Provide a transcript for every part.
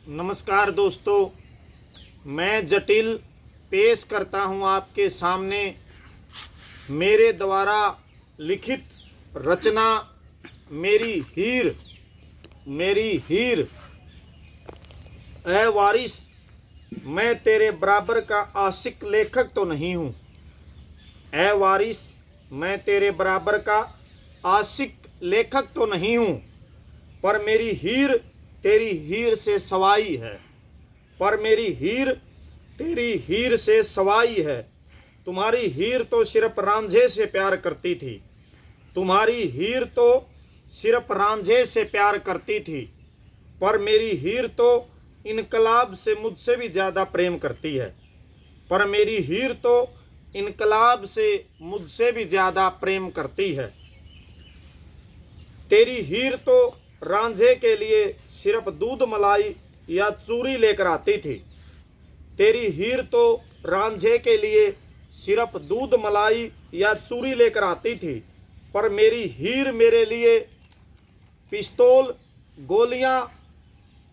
नमस्कार दोस्तों, मैं जटिल पेश करता हूं आपके सामने मेरे द्वारा लिखित रचना मेरी हीर। ऐ वारिस, मैं तेरे बराबर का आशिक लेखक तो नहीं हूँ। ऐ वारिस, मैं तेरे बराबर का आशिक लेखक तो नहीं हूँ, पर मेरी हीर तेरी हीर से सवाई है। पर मेरी हीर तेरी हीर से सवाई है। तुम्हारी हीर तो सिर्फ रांझे से प्यार करती थी। तुम्हारी हीर तो सिर्फ रांझे से प्यार करती थी, पर मेरी हीर तो इनकलाब से मुझसे भी ज़्यादा प्रेम करती है। पर मेरी हीर तो इनकलाब से मुझसे भी ज़्यादा प्रेम करती है। तेरी हीर तो रांझे के लिए सिर्फ दूध मलाई या चूरी लेकर आती थी। तेरी हीर तो रांझे के लिए सिर्फ दूध मलाई या चूरी लेकर आती थी, पर मेरी हीर मेरे लिए पिस्तौल, गोलियां,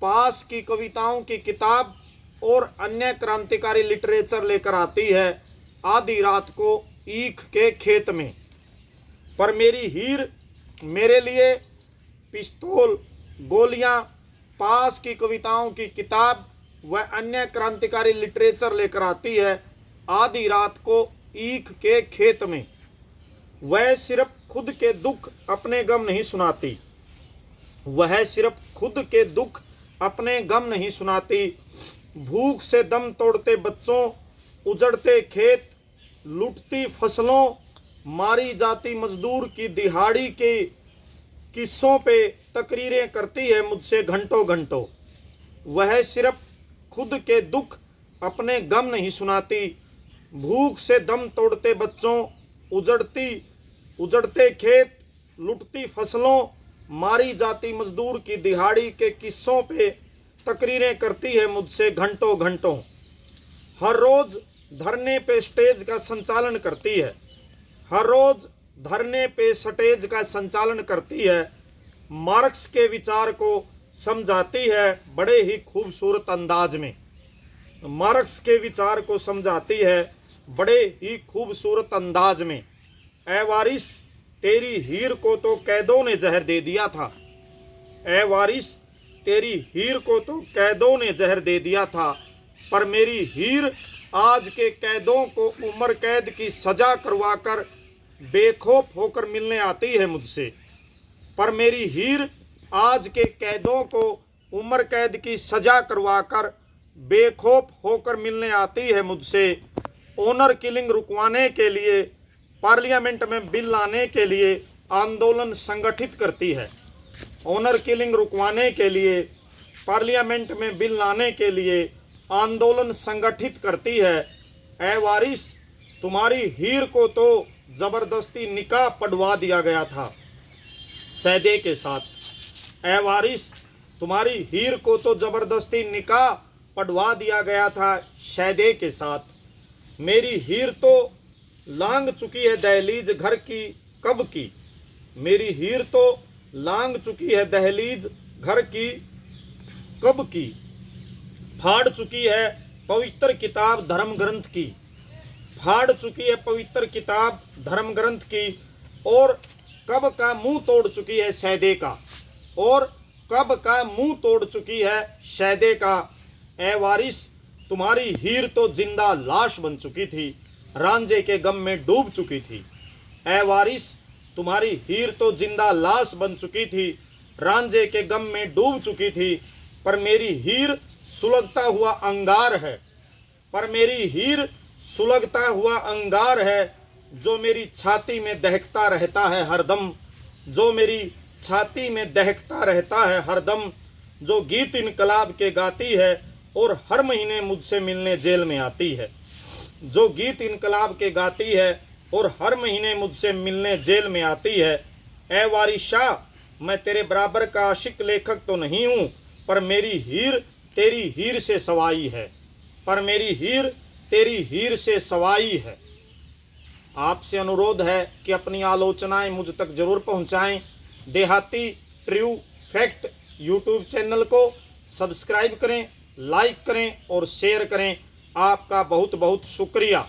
पास की कविताओं की किताब और अन्य क्रांतिकारी लिटरेचर लेकर आती है आधी रात को ईख के खेत में। पर मेरी हीर मेरे लिए पिस्तौल, गोलियां, पास की कविताओं की किताब व अन्य क्रांतिकारी लिटरेचर लेकर आती है आधी रात को ईख के खेत में। वह सिर्फ खुद के दुख अपने गम नहीं सुनाती। वह सिर्फ खुद के दुख अपने गम नहीं सुनाती। भूख से दम तोड़ते बच्चों, उजड़ते खेत, लुटती फसलों, मारी जाती मजदूर की दिहाड़ी के किस्सों पे तकरीरें करती है मुझसे घंटों घंटों। वह सिर्फ खुद के दुख अपने गम नहीं सुनाती। भूख से दम तोड़ते बच्चों, उजड़ते खेत, लुटती फसलों, मारी जाती मजदूर की दिहाड़ी के किस्सों पे तकरीरें करती है मुझसे घंटों घंटों। हर रोज धरने पे स्टेज का संचालन करती है। हर रोज धरने पे स्टेज का संचालन करती है। मार्क्स के विचार को समझाती है बड़े ही खूबसूरत अंदाज में। मार्क्स के विचार को समझाती है बड़े ही खूबसूरत अंदाज में। ऐ वारिस, तेरी हीर को तो कैदों ने जहर दे दिया था। ऐ वारिस, तेरी हीर को तो कैदों ने जहर दे दिया था, पर मेरी हीर आज के कैदों को उम्र कैद की सजा करवाकर बेखौफ होकर मिलने आती है मुझसे। पर मेरी हीर आज के कैदों को उम्र कैद की सजा करवाकर बेखौफ होकर मिलने आती है मुझसे। ऑनर किलिंग रुकवाने के लिए, पार्लियामेंट में बिल लाने के लिए आंदोलन संगठित करती है। ऑनर किलिंग रुकवाने के लिए, पार्लियामेंट में बिल लाने के लिए आंदोलन संगठित करती है। ऐ वारिस, तुम्हारी हीर को तो जबरदस्ती निकाह पढ़वा दिया गया था सैदे के साथ। ऐ वारिस, तुम्हारी हीर को तो जबरदस्ती निकाह पढ़वा दिया गया था सैदे के साथ। मेरी हीर तो लांग चुकी है दहलीज घर की कब की। मेरी हीर तो लांग चुकी है दहलीज घर की कब की। फाड़ चुकी है पवित्र किताब धर्म ग्रंथ की। फाड़ चुकी है पवित्र किताब धर्म ग्रंथ की, और कब का मुंह तोड़ चुकी है सैदे का। और कब का मुंह तोड़ चुकी है सैदे का। ऐ वारिस, तुम्हारी हीर तो जिंदा लाश बन चुकी थी, रांझे के गम में डूब चुकी थी। ऐ वारिस, तुम्हारी हीर तो जिंदा लाश बन चुकी थी, रांझे के गम में डूब चुकी थी, पर मेरी हीर सुलगता हुआ अंगार है। पर मेरी हीर सुलगता हुआ अंगार है, जो मेरी छाती में दहकता रहता है हरदम। जो मेरी छाती में दहकता रहता है हरदम। जो गीत इनकलाब के गाती है और हर महीने मुझसे मिलने जेल में आती है। जो गीत इनकलाब के गाती है और हर महीने मुझसे मिलने जेल में आती है। ऐ वारिस शाह, मैं तेरे बराबर का आशिक लेखक तो नहीं हूँ, पर मेरी हीर तेरी हीर से सवाई है। पर मेरी हीर तेरी हीर से सवाई है। आपसे अनुरोध है कि अपनी आलोचनाएं मुझ तक जरूर पहुंचाएं। देहाती ट्रू फैक्ट यूट्यूब चैनल को सब्सक्राइब करें, लाइक करें और शेयर करें। आपका बहुत बहुत शुक्रिया।